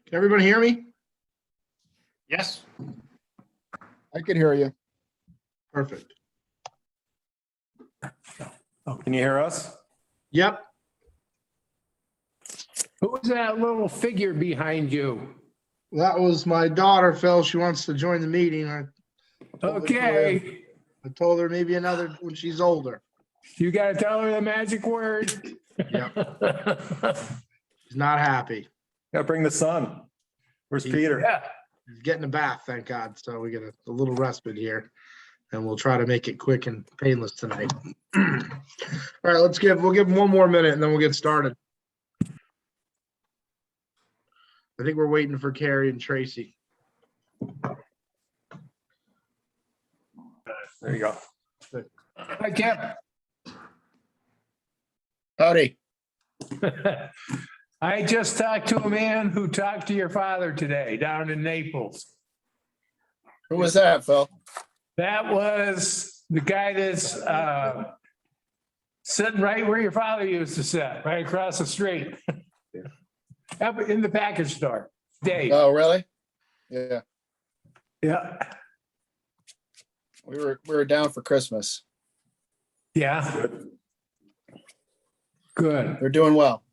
Can everybody hear me? Yes. I can hear you. Perfect. Can you hear us? Yep. Who's that little figure behind you? That was my daughter, Phil. She wants to join the meeting. I Okay, told her maybe another when she's older. you gotta tell her the magic word. Yep. She's not happy. Gotta bring the sun. Where's Peter? Yeah, She's getting a bath, thank God. So we get a little respite here. And we'll try to make it quick and painless tonight. All right, we'll give 1 more minute and then we'll get started. I think we're waiting for Carrie and Tracy. There you go. hi Kip. Howdy. I just talked to a man who talked to your father today down in Naples. Who was that, Phil? That was the guy that's sitting right where your father used to sit, right across the street. Up in the package store, Dave. Oh, really? Yeah, Yeah, we were down for Christmas. yeah. Good. They're doing well.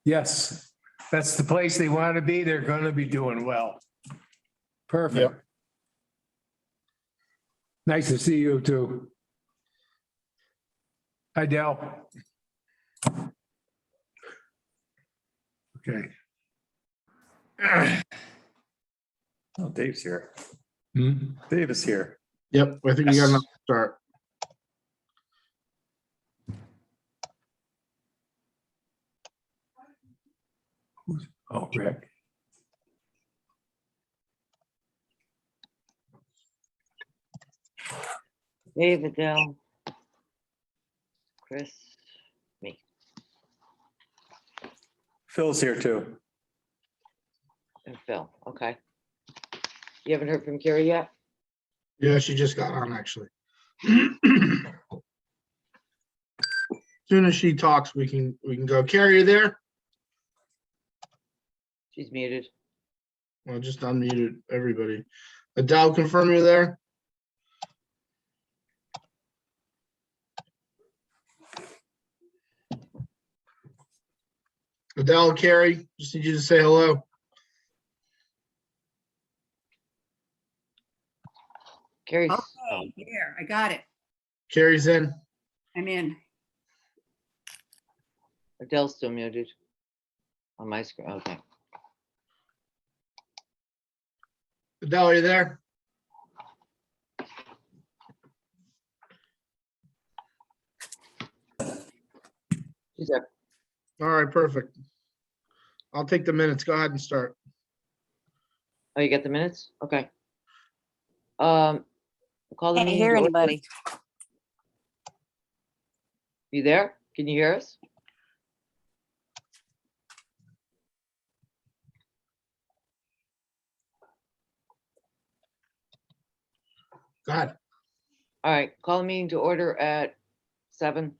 Yes, that's the place they want to be. They're going to be doing well. Perfect. Yep. Nice to see you too. Hi, Dell. Okay. Oh, Dave's here. Hmm? Dave is here. Yep, I think we got enough to start. Oh, Rick. Dave, Adele, Chris, me, Phil's here too. and Phil. Okay. You haven't heard from Carrie yet? Yeah, she just got on actually. Soon as she talks, we can go. Carrie, you there? She's muted. Well, just unmuted everybody. Adele, confirm you're there. Adele, Carrie, just need you to say hello. Carrie's, Okay, here, I got it. Carrie's in. I'm in. Adele's still muted on my screen. Okay. Adele, are you there? She's there. All right, perfect. I'll take the minutes. Go ahead and start. Oh, you got the minutes? Okay. Call the Can't meeting hear to order. anybody. You there? Can you hear us? Go ahead. All right, call the meeting to order at 7.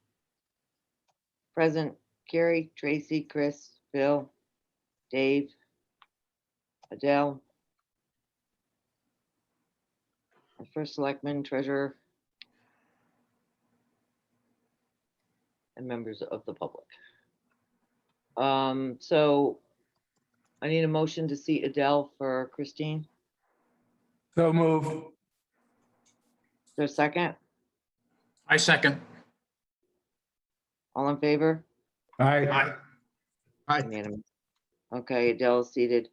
Present, Carrie, Tracy, Chris, Phil, Dave, Adele. Our first selectman, treasurer, and members of the public. So I need a motion to seat Adele for Christine. So move. Is there a second? I second. All in favor? Hi. Hi. Unanimous. Okay, Adele is seated.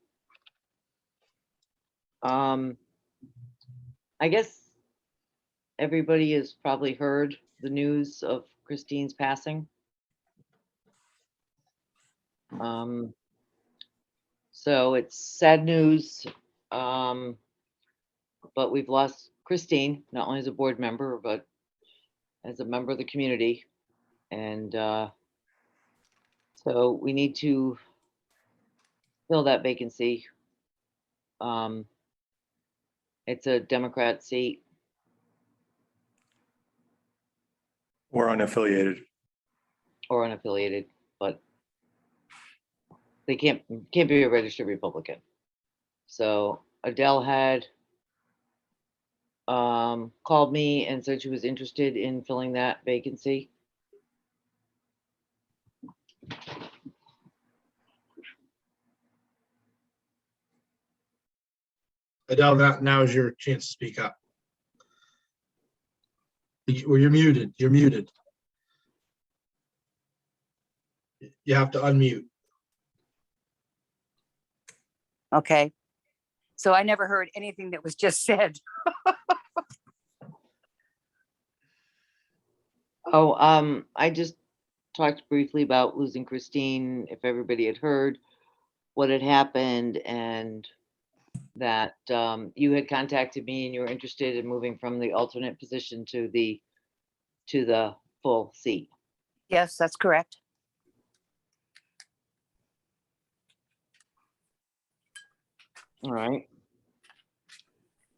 I guess everybody has probably heard the news of Christine's passing. So it's sad news. But we've lost Christine, not only as a board member, but as a member of the community. And so we need to fill that vacancy. It's a Democrat seat. We're unaffiliated. Or unaffiliated, but they can't be a registered Republican. So Adele had called me and said she was interested in filling that vacancy. Adele, now is your chance to speak up. Well, you're muted. You're muted. You have to unmute. Okay. So I never heard anything that was just said. Oh, I just talked briefly about losing Christine, if everybody had heard what had happened, and that you had contacted me and you were interested in moving from the alternate position to the full seat. Yes, that's correct. All right.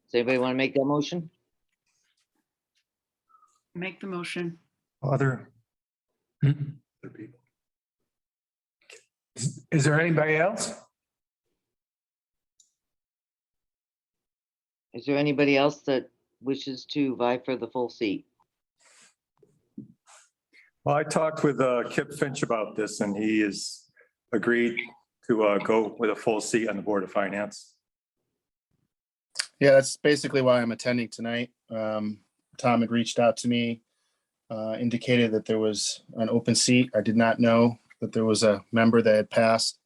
Does anybody want to make that motion? Make the motion. Other Hmm? other people. Is there anybody else? Is there anybody else that wishes to vie for the full seat? Well, I talked with Kip Finch about this and he has agreed to go with a full seat on the Board of Finance. Yeah, that's basically why I'm attending tonight. Tom had reached out to me, indicated that there was an open seat. I did not know that there was a member that had passed.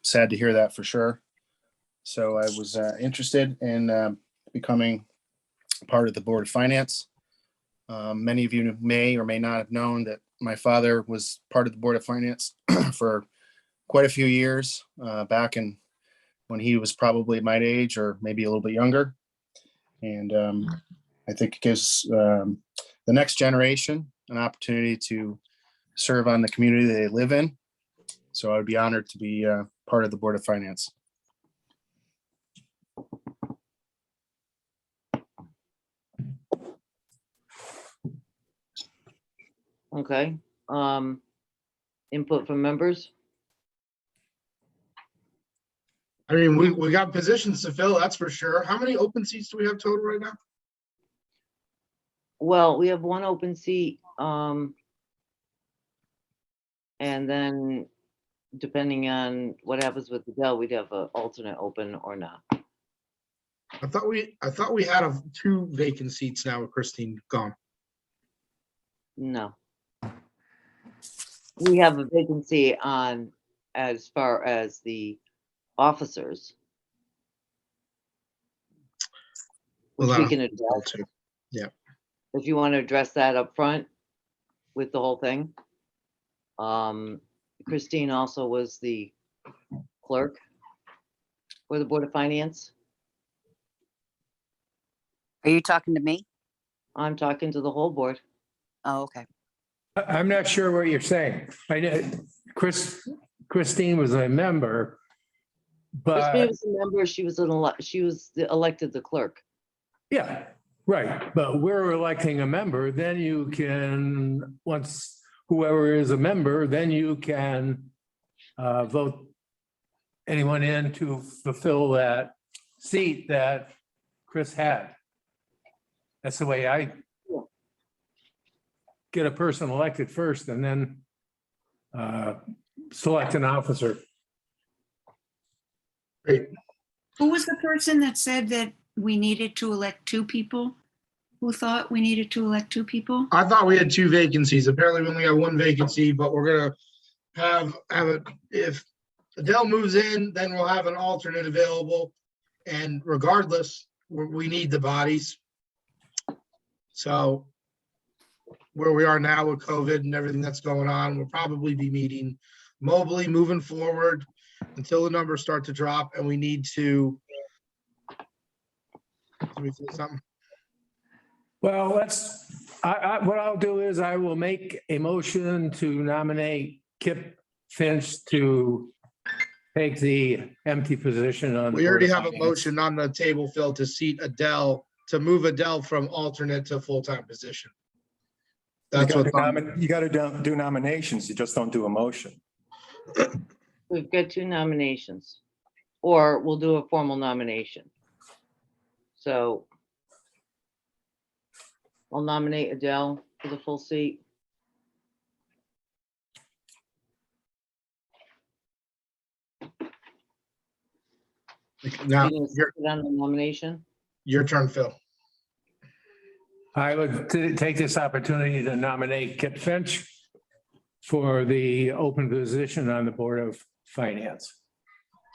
Sad to hear that for sure. So I was interested in becoming part of the Board of Finance. Many of you may or may not have known that my father was part of the Board of Finance for quite a few years, back in when he was probably my age or maybe a little bit younger. And I think it gives the next generation an opportunity to serve on the community they live in. So I would be honored to be part of the Board of Finance. Okay. Input from members? I mean, we got positions to fill, that's for sure. How many open seats do we have total right now? Well, we have one open seat. And then depending on what happens with Adele, we'd have an alternate open or not. I thought we had two vacant seats now with Christine gone. No. We have a vacancy on as far as the officers, Well, which we that'll can fill address. too. If you want to address that up front with the whole thing. Christine also was the clerk for the Board of Finance. Are you talking to me? I'm talking to the whole board. Oh, okay. I'm not sure what you're saying. I know Christine was a member, Christine but was a member, she was elected the clerk. yeah, right. But we're electing a member, then you can, once whoever is a member, then you can vote anyone in to fulfill that seat that Chris had. That's the way I get a person elected first and then select an officer. Great. Who was the person that said that we needed to elect two people? Who thought we needed to elect two people? I thought we had two vacancies. Apparently we only got one vacancy, but we're gonna have it. If Adele moves in, then we'll have an alternate available. And regardless, we need the bodies. So where we are now with COVID and everything that's going on, we'll probably be meeting mobily moving forward until the numbers start to drop and we need to. Can we say something? Well, what I'll do is I will make a motion to nominate Kip Finch to take the empty position on. the We already Board of have a Finance. motion on the table, Phil, to seat Adele, to move Adele from alternate to full-time position. That's what, You got to do nominations. You just don't do a motion. we've got two nominations, or we'll do a formal nomination. So I'll nominate Adele for the full seat. Now, You gonna sit on the nomination? your turn, Phil. I would take this opportunity to nominate Kip Finch for the open position on the Board of Finance.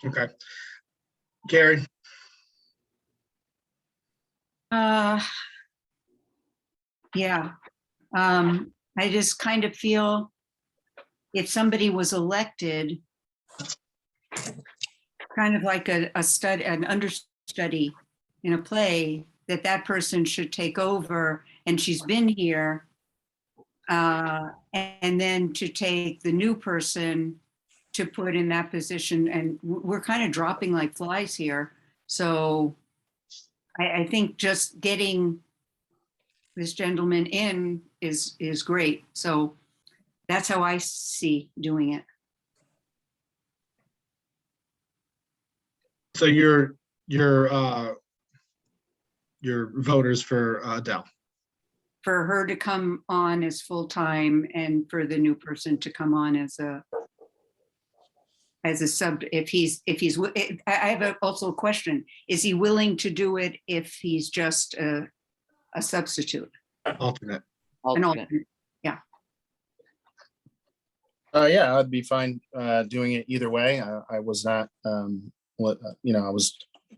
Okay. Gary, Yeah. I just kind of feel if somebody was elected, kind of like an understudy in a play, that person should take over, and she's been here. And then to take the new person to put in that position, and we're kind of dropping like flies here. So I think just getting this gentleman in is great. So that's how I see doing it. so your voters for Adele. For her to come on as full-time and for the new person to come on as a sub, I have also a question. Is he willing to do it if he's just a substitute? Alternate. An Alternate. alternate? Yeah, I'd be fine doing it either way. I was not,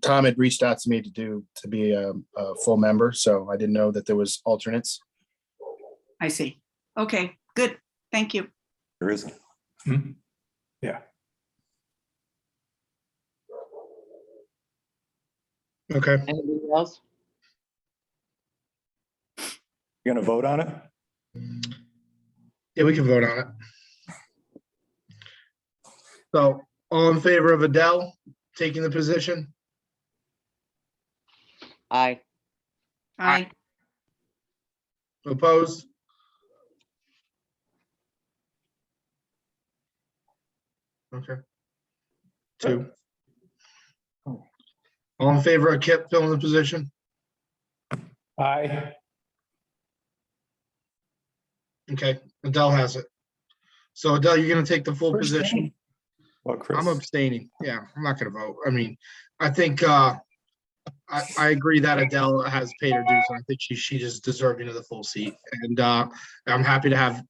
Tom had reached out to me to be a full member, so I didn't know that there was alternates. I see. Okay, good. Thank you. There isn't. Hmm? Yeah, Okay. Anybody else? You gonna vote on it? Yeah, we can vote on it. So all in favor of Adele taking the position? Aye. Aye. Opposed? Okay. 2. All in favor of Kip filling the position? aye. Okay, Adele has it. So Adele, you're gonna take the full position? Well, Chris, I'm abstaining. Yeah, I'm not gonna vote. I mean, I think, I agree that Adele has paid her dues. And I think she is deserving of the full seat. And, I'm happy to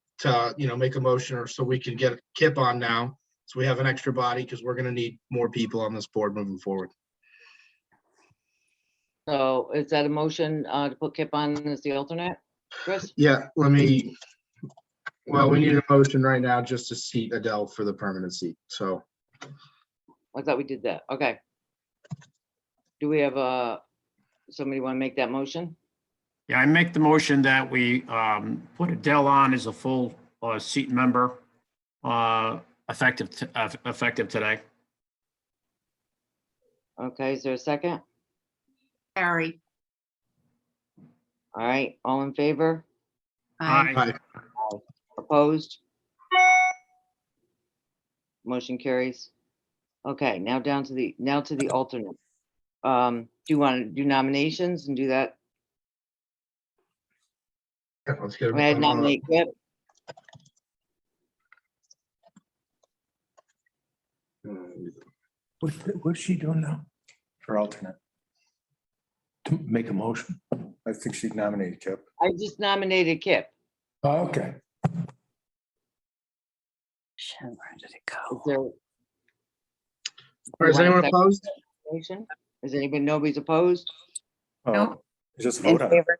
make a motion or so we can get Kip on now. So we have an extra body because we're gonna need more people on this board moving forward. So is that a motion to put Kip on as the alternate? Chris? Yeah, we need a motion right now just to seat Adele for the permanent seat. So I thought we did that. Okay. Do we have somebody want to make that motion? Yeah, I make the motion that we put Adele on as a full seat member effective today. Okay, is there a second? Harry. All right, all in favor? Aye. Aye. Opposed? Motion carries. Okay, now to the alternate. Do you want to do nominations and do that? let's get Go ahead, nominate Kip. What's she doing now? for alternate. To make a motion? I think she nominated Kip. I just nominated Kip. Oh, okay. Where did it Is go? there? All right, is anyone opposed? Nomination? Is anybody, nobody's opposed? No. Just In vote on it. favor?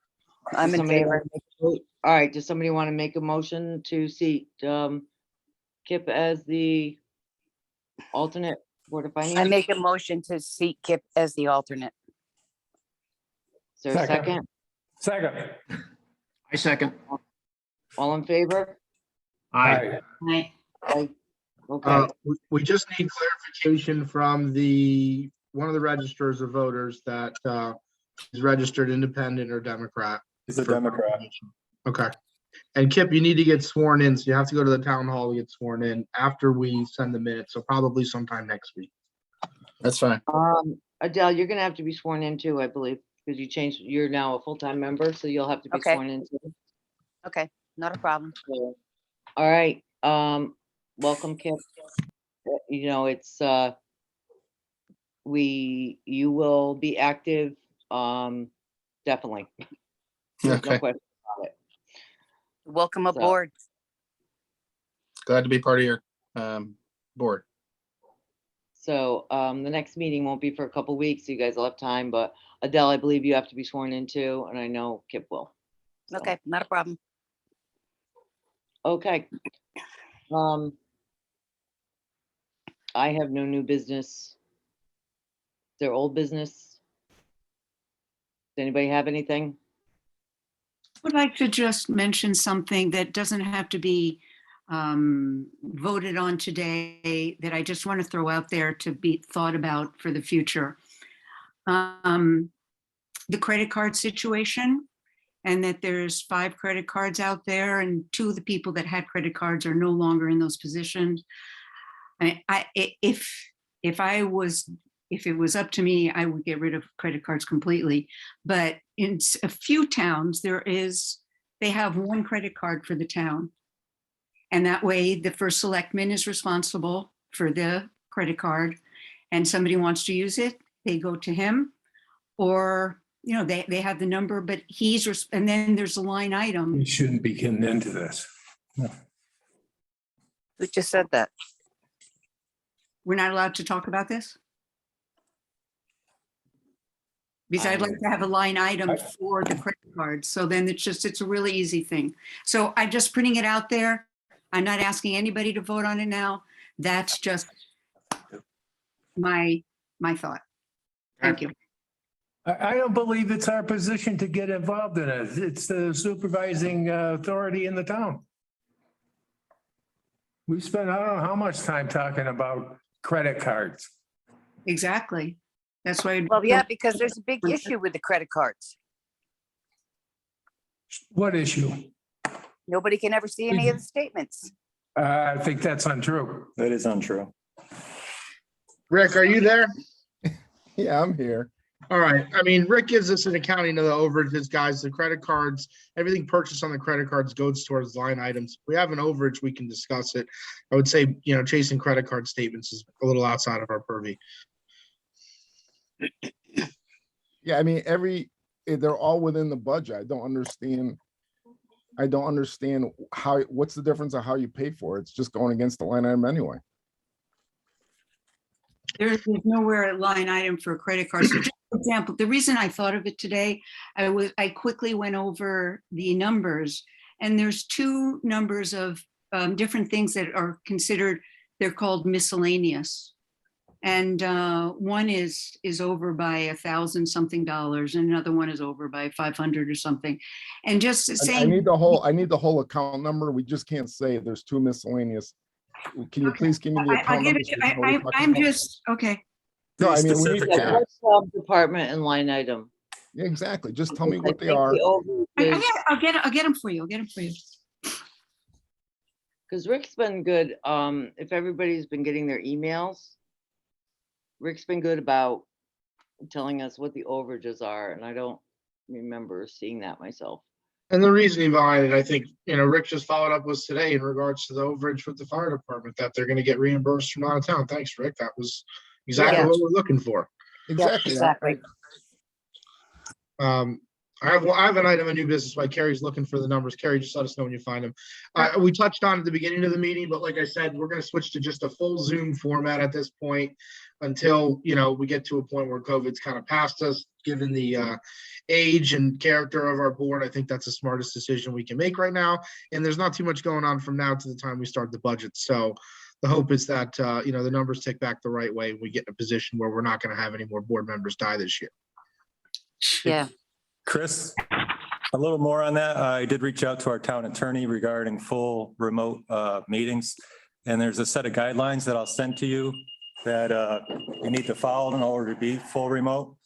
I'm in Somebody favor. wanna make a vote? All right, does somebody want to make a motion to seat Kip as the alternate Board of I Finance? make a motion to seat Kip as the alternate. Is there a Second. second? Second. I second. All in favor? Aye. Aye. Aye. Okay, We just need clarification from one of the registers of voters that is registered independent or Democrat. He's a Democrat. Okay. And Kip, you need to get sworn in, so you have to go to the town hall to get sworn in after we send the minutes, so probably sometime next week. That's fine. Adele, you're gonna have to be sworn in too, I believe, because you're now a full-time member, so you'll have to be Okay. sworn in too. Okay, not a problem. So, all right, welcome, Kip. You know, it's, you will be active, definitely. There's no Okay. question about it. Welcome So- aboard. Glad to be part of your board. So, the next meeting won't be for a couple weeks, so you guys will have time, but Adele, I believe you have to be sworn in too, and I know Kip will. So, Okay, not a problem. Okay. I have no new business. Their old business. Does anybody have anything? Would like to just mention something that doesn't have to be voted on today, that I just want to throw out there to be thought about for the future. The credit card situation, and that there's 5 credit cards out there, and 2 of the people that had credit cards are no longer in those positions. If it was up to me, I would get rid of credit cards completely. But in a few towns, they have 1 credit card for the town. And that way the first selectman is responsible for the credit card, and somebody wants to use it, they go to him, or, you know, they have the number, but and then there's a line item. We shouldn't be getting into this. Who just said that? We're not allowed to talk about this? Because I'd like to have a line item for the credit card. So then it's a really easy thing. So I'm just putting it out there. I'm not asking anybody to vote on it now. That's just my thought. Thank you. I don't believe it's our position to get involved in it. It's the supervising authority in the town. We spent, I don't know how much time talking about credit cards. Exactly. That's why. Well, yeah, because there's a big issue with the credit cards. What issue? Nobody can ever see any of the statements. I think that's untrue. That is untrue. Rick, are you there? Yeah, I'm here. All right. I mean, Rick gives us an accounting of the overages, guys, the credit cards, everything purchased on the credit cards goes towards line items. If we have an overage, we can discuss it. I would say, you know, chasing credit card statements is a little outside of our purview. Yeah, I mean, they're all within the budget. I don't understand what's the difference of how you pay for it? It's just going against the line item anyway. There's nowhere a line item for a credit card. So just for example, the reason I thought of it today, I quickly went over the numbers, and there's 2 numbers of different things that are considered, they're called miscellaneous. And one is over by $1,000 something, and another one is over by 500 or something. And just I saying. need the whole account number. We just can't say there's 2 miscellaneous. Can you please give me the I'll account give number? it, so we know what we're talking I'm about? just, okay. No, I mean, we Specific, need, yeah. Department and line item. yeah, exactly. Just tell me I what they think are. the overage is- I'll get them for you. I'll get them for you. Because Rick's been good, if everybody's been getting their emails, Rick's been good about telling us what the overages are, and I don't remember seeing that myself. And the reasoning behind it, I think, you know, Rick just followed up with today in regards to the overage with the fire department, that they're gonna get reimbursed from out of town. Thanks, Rick. That was exactly Yeah. what we're looking for. Exactly. Exactly. I have an item of new business while Carrie's looking for the numbers. Carrie, just let us know when you find them. We touched on at the beginning of the meeting, but like I said, we're gonna switch to just a full Zoom format at this point until, you know, we get to a point where COVID's kind of past us, given the age and character of our board. I think that's the smartest decision we can make right now. And there's not too much going on from now to the time we start the budget. So the hope is that, you know, the numbers tick back the right way and we get in a position where we're not gonna have any more board members die this year. Yeah. Chris, a little more on that. I did reach out to our town attorney regarding full remote meetings. And there's a set of guidelines that I'll send to you that you need to follow in order to be full remote.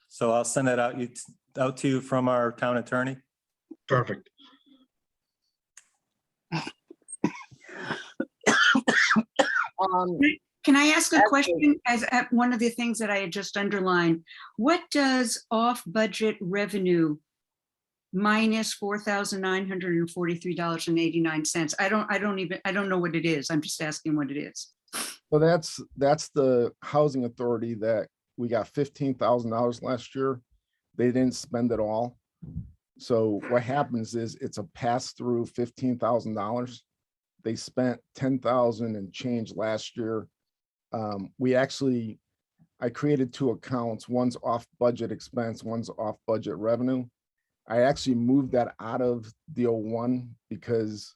So I'll send that out to you from our town attorney. Perfect. Can I ask a Absolutely. question as one of the things that I had just underlined? What does off-budget revenue minus $4,943.89? I don't know what it is. I'm just asking what it is. So that's the housing authority that we got $15,000 last year. They didn't spend it all. So what happens is it's a pass-through $15,000. They spent 10,000 and change last year. I created two accounts. One's off budget expense, one's off budget revenue. I actually moved that out of the 01 because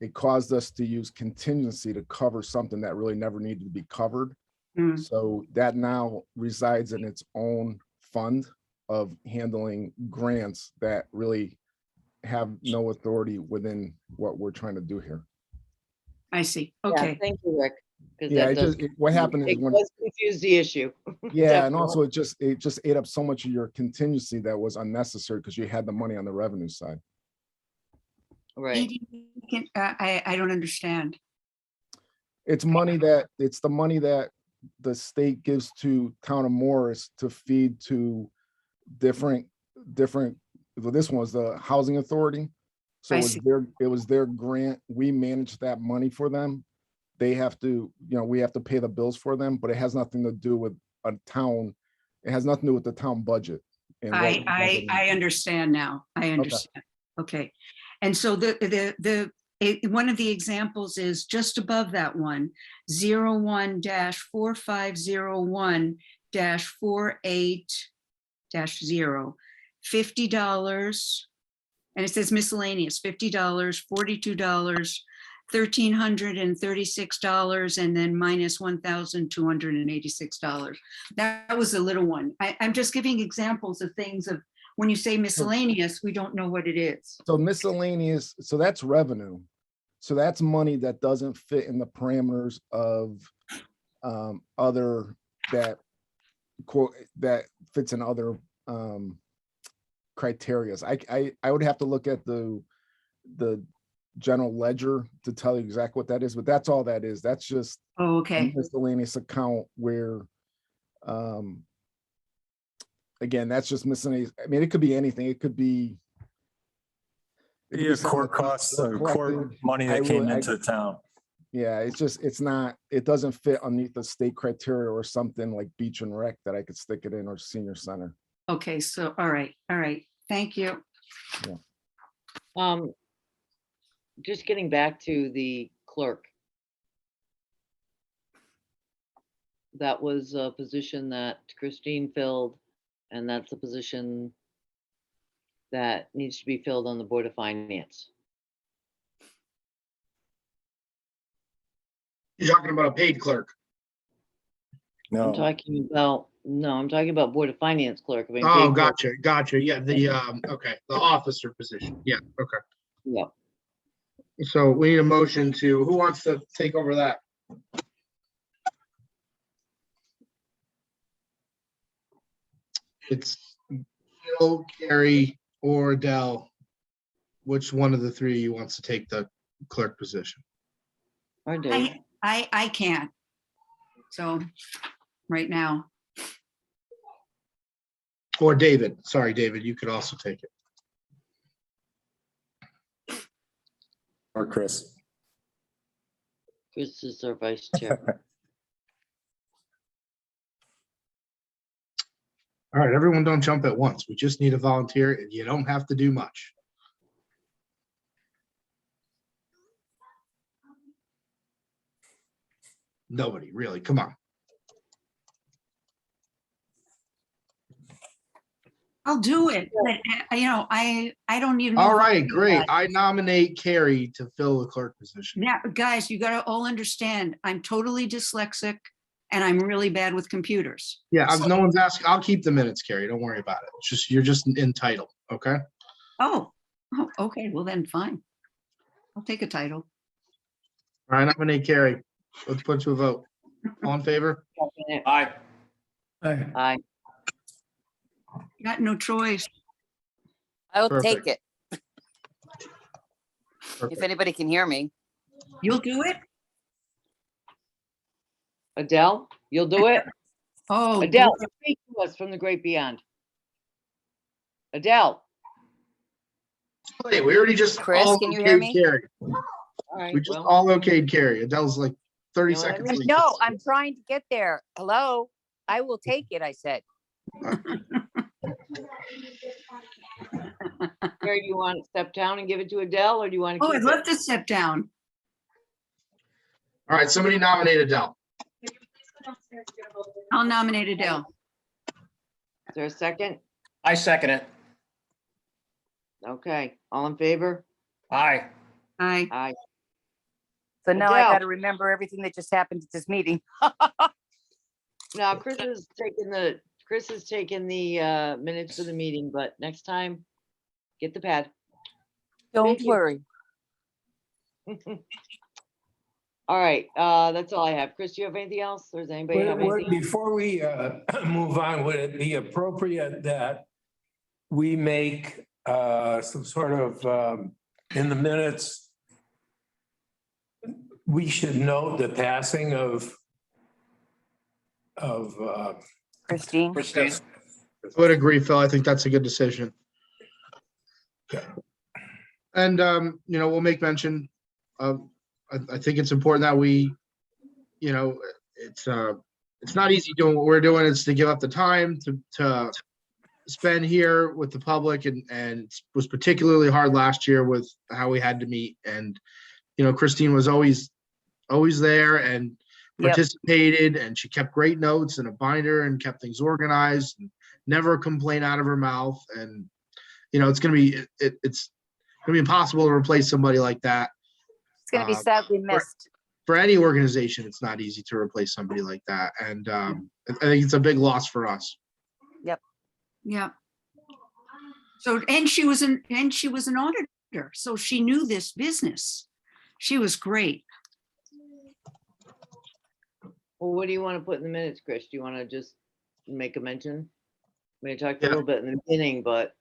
it caused us to use contingency to cover something that really never needed to be covered. Mm. So that now resides in its own fund of handling grants that really have no authority within what we're trying to do here. I see. Yeah, Okay. thank you, Rick. 'cause Yeah, that does what happened is It when, does confuse the issue. yeah, and Definitely. also it just ate up so much of your contingency that was unnecessary because you had the money on the revenue side. Right. Edie, I don't understand. It's the money that the state gives to Town of Morris to feed to different, well, this one was the housing authority. So I it was see. their grant. We manage that money for them. They have to, we have to pay the bills for them, but it has nothing to do with a town. It has nothing to do with the town budget. and what we budgeted. I understand now. I understand. Okay. And so one of the examples is just above that one, 01-4501-48-0, $50. And it says miscellaneous, $50, $42, $1,336, and then minus $1,286. That was a little one. I'm just giving examples of things of when you say miscellaneous, we don't know what it is. So miscellaneous, so that's revenue. So that's money that doesn't fit in the parameters of other that quote that fits in other criterias. I would have to look at the general ledger to tell you exactly what that is, but that's all that is. That's just Oh, a okay. miscellaneous account where again, that's just miscellaneous. I mean, it could be anything. It could be Yeah, something court that costs, we're court collecting. money I that came will- I- into the town. Yeah, it doesn't fit underneath the state criteria or something like beach and rec that I could stick it in, or senior center. Okay, so, all right. Thank you. Just getting back to the clerk. That was a position that Christine filled, and that's a position that needs to be filled on the Board of Finance. You're talking about a paid clerk. I'm No, talking about Board of Finance clerk. I mean, Oh, paid clerk. gotcha. Yeah, the officer position. Yeah, okay. Yeah. So we need a motion to, who wants to take over that? It's Bill, Carrie, or Adele. Which one of the three of you wants to take the clerk position? Or Dave. I can't. So, right now, Or David? Sorry, David, you could also take it. or Chris. Chris is our vice chair. All right, everyone don't jump at once. We just need a volunteer and you don't have to do much. Nobody, really, come on. I'll do it. But I don't even. know All if I right, can do great. that. I nominate Carrie to fill the clerk position. Now, guys, you gotta all understand, I'm totally dyslexic and I'm really bad with computers. Yeah, no one's asking. I'll keep the minutes, Carrie. Don't worry about it. It's just, you're just entitled, okay? Oh, okay, well then, fine. I'll take a title. All right, nominate Carrie. Let's put to a vote. All in favor? Aye. Aye. Got no choice. I'll Perfect. take it. If Perfect. anybody can hear me. You'll do it? Adele, you'll do it? Oh, Adele, boy. speak to us from the great beyond. Adele, Wait, we already just Chris, all can you hear okayed me? Carrie. all right, We just well, all okayed Carrie. Adele's like 30 You know what I seconds. mean? late. No, I'm trying to get there. Hello? I will take it, I said. Carrie, do you want to step down and give it to Adele, or do you want to Oh, keep I'd it? love to step down. All right, somebody nominate Adele. I'll nominate Adele. Is there a second? I second it. Okay, all in favor? Aye. Aye. Aye. So now I Adele. got to remember everything that just happened at this meeting. Now, Chris is taking the minutes for the meeting, but next time, get the pad. Don't Thank you. worry. All right, that's all I have. Chris, do you have anything else? Or does anybody have anything? Before we move on, would it be appropriate that we make some sort of, in the minutes, we should note the passing of Christine? Christine. I would agree, Phil. I think that's a good decision. And, we'll make mention of, I think it's important that we, it's not easy doing what we're doing. It's to give up the time to spend here with the public and it was particularly hard last year with how we had to meet. And, Christine was always there and Yep. participated and she kept great notes in a binder and kept things organized and never a complaint out of her mouth. And, it's going to be, it's going to be impossible to replace somebody like that. It's going to be sadly missed. For any organization, it's not easy to replace somebody like that. And I think it's a big loss for us. Yeah. So, and she was an auditor, so she knew this business. She was great. Well, what do you want to put in the minutes, Chris? Do you want to just make a mention? We talked a Yeah. little bit in the beginning, but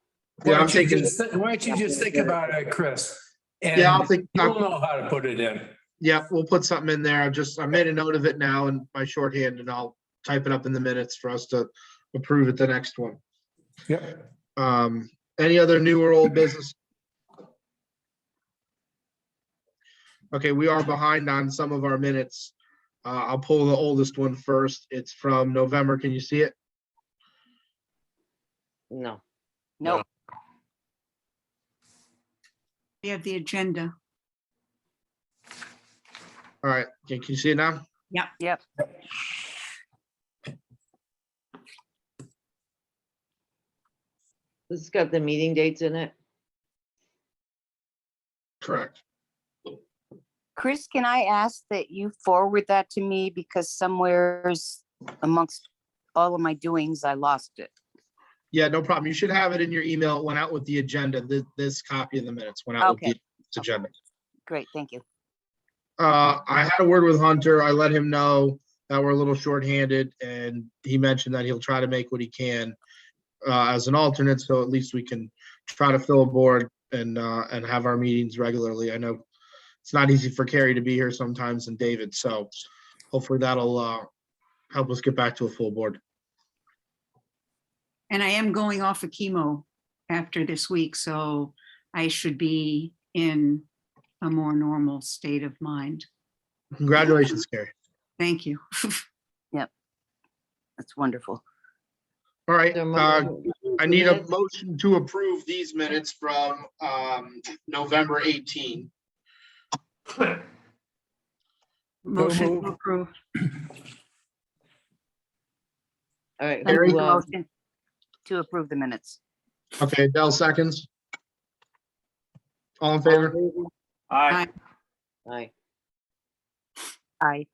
Yeah, I'm taking, Why don't you just think about it, Chris? yeah, I'll And think, you'll know how to put it in. yeah, we'll put something in there. I made a note of it now in my shorthand and I'll type it up in the minutes for us to approve at the next one. Yep. Any other new or old business? Okay, we are behind on some of our minutes. I'll pull the oldest one first. It's from November. Can you see it? no. Nope. We have the agenda. All right, can you see it now? Yep. This has got the meeting dates in it. Correct. Chris, can I ask that you forward that to me because somewheres amongst all of my doings, I lost it. Yeah, no problem. You should have it in your email. It went out with the agenda. This copy of the minutes went out with Okay. the agenda. Great, thank you. I had a word with Hunter. I let him know that we're a little shorthanded and he mentioned that he'll try to make what he can as an alternate, so at least we can try to fill a board and have our meetings regularly. I know it's not easy for Carrie to be here sometimes and David, so hopefully that'll help us get back to a full board. And I am going off of chemo after this week, so I should be in a more normal state of mind. Congratulations, Carrie. Thank you. That's wonderful. All right, Is there a motion to approve I the need a minutes? motion to approve these minutes from November 18. Motion moved. to approve. All right. Carrie? who, Motion to approve the minutes. Okay, Adele seconds. All in favor? Aye. Aye. Aye.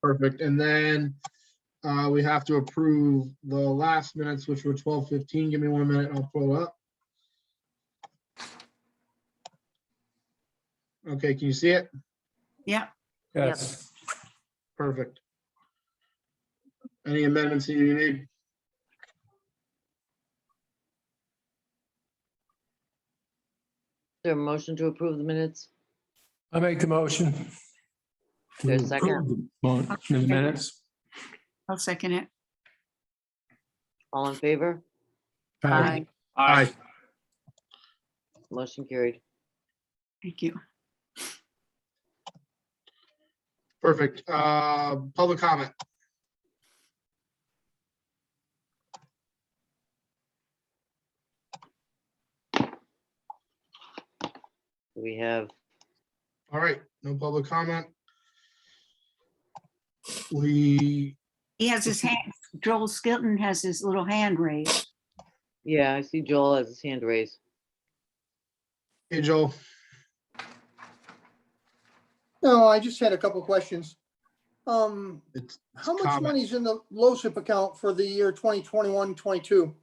Perfect. And then we have to approve the last minutes, which were 12:15. Give me 1 minute and I'll pull it up. Okay, can you see it? Yeah. Yes. Perfect. Any amendments that you need? Is there a motion to approve the minutes? I make the motion. There's a second. Approve the minutes. I'll second it. All in favor? Aye. Aye. Motion carried. Thank you. Perfect. Public comment. We have, All right, no public comment. We, He has his hand, Joel Skilton has his little hand raised. yeah, I see Joel has his hand raised. hey Joel, No, I just had a couple questions. it's How much comment. money's in the LoSiP account for the year 2021-22?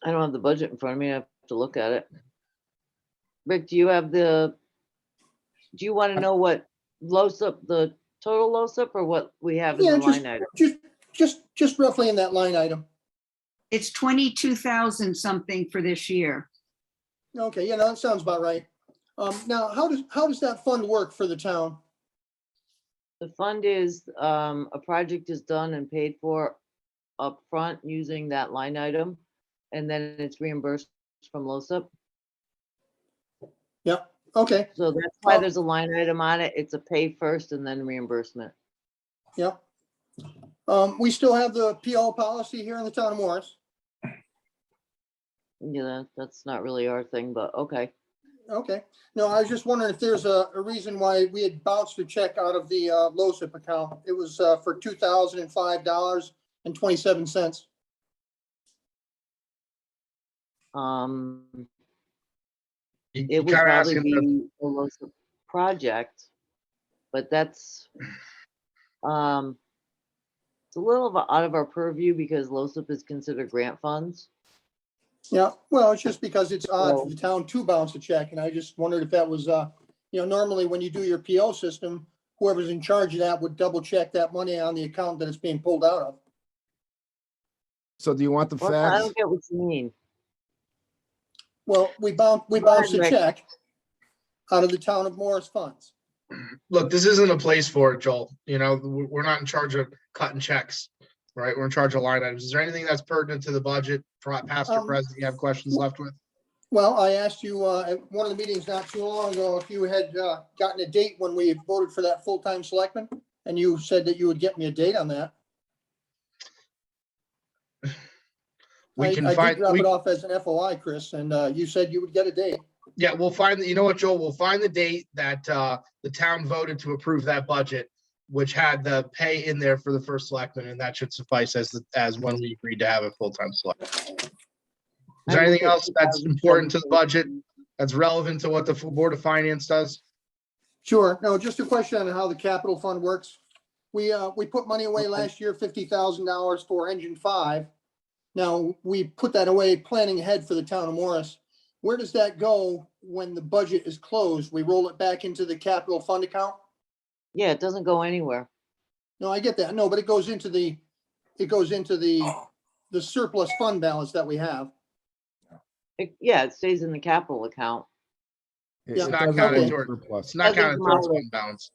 I don't have the budget in front of me. I have to look at it. Rick, do you have do you want to know what LoSiP, the total LoSiP, or what we have in Yeah, the just, line item? just roughly in that line item. It's 22,000 something for this year. Okay, yeah, no, that sounds about right. Now, how does that fund work for the town? The fund is, a project is done and paid for upfront using that line item, and then it's reimbursed from LoSiP. Yeah, okay, So that's why Oh. there's a line item on it. It's a pay first and then reimbursement. yeah. We still have the PO policy here in the town of Morris. Yeah, that's not really our thing, but okay. Okay, no, I was just wondering if there's a reason why we had bounced a check out of the LoSiP account. It was for $2,005.27. Um, You it would kinda probably asking the- be a LoSiP project, but that's, it's a little out of our purview because LoSiP is considered grant funds. Yeah, well, it's just because it's odd So- for the town to bounce a check, and I just wondered if that was, normally when you do your PO system, whoever's in charge of that would double check that money on the account that it's being pulled out of. So do you want the Well, I facts? don't get what you mean. Well, we bounced a Rick. check out of the town of Morris funds. Look, this isn't a place for it, Joel. You know, we're not in charge of cutting checks, right? We're in charge of line items. Is there anything that's pertinent to the budget, past or present, you have questions left with? Well, I asked you, at one of the meetings not too long ago, if you had, gotten a date when we voted for that full-time selectman, and you said that you would get me a date on that. We I can did find, drop it off as an FOI, Chris, and, you said you would get a date. yeah, we'll find, you know what, Joel, we'll find the date that the town voted to approve that budget, which had the pay in there for the first selectman, and that should suffice as when we agreed to have a full-time selectman. Is there I anything look at else that's important to the budget, that's relevant to what the Board of Finance does? Sure. No, just a question on how the capital fund works. We put money away last year, $50,000 for engine 5. Now, we put that away planning ahead for the town of Morris. Where does that go when the budget is closed? We roll it back into the capital fund account? Yeah, it doesn't go anywhere. No, I get that. No, but it goes into the surplus fund balance that we have. Yeah, it stays in the capital account. It- Yeah, It's it not doesn't counted go toward- surplus. It's not Doesn't counted towards matter. fund balance.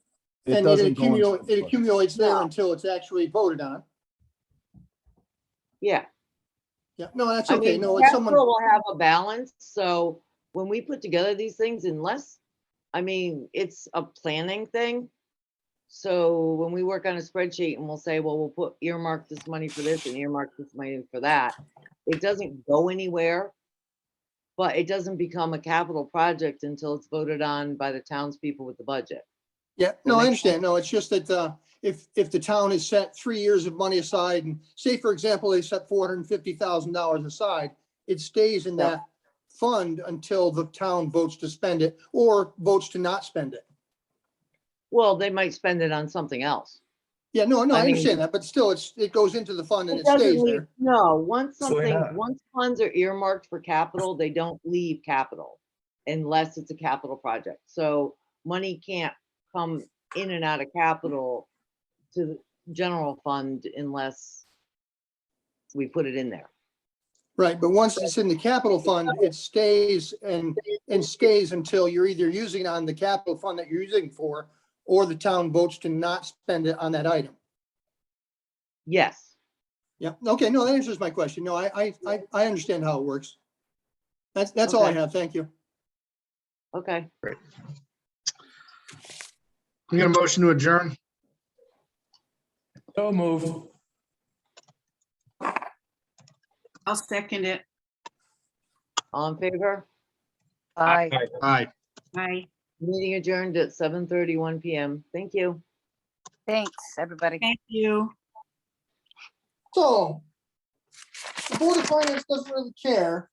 It And doesn't go in it surplus. accumulates there No. until it's actually voted on. Yeah. Yeah, no, that's I okay. mean, No, it's capital someone, will have a balance, so when we put together these things, it's a planning thing. So when we work on a spreadsheet and we'll say, well, we'll put earmark this money for this and earmark this money for that, it doesn't go anywhere. But it doesn't become a capital project until it's voted on by the townspeople with the budget. yeah, no, I makes understand. No, it's just that, if the town has set 3 years of money aside and say, for example, they set $450,000 aside, it stays in Yeah. that fund until the town votes to spend it or votes to not spend it. Well, they might spend it on something else. Yeah, no, I I mean- understand that, but still it goes into the fund and It it doesn't stays leave, there. no, once So why not? once funds are earmarked for capital, they don't leave capital unless it's a capital project. So money can't come in and out of capital to the general fund unless we put it in there. Right, but once it's in the capital fund, it stays and stays until you're either using it on the capital fund that you're using for, or the town votes to not spend it on that item. Yes. Yeah, okay, no, that answers my question. No, I understand how it works. That's all I Okay. have. Thank you. Okay. We got a motion to adjourn. So moved. I'll second it. All in favor? Bye. Aye. Bye. Meeting adjourned at 7:31 PM. Thank you. Thanks, everybody. Thank you. So, the Board of Finance doesn't really care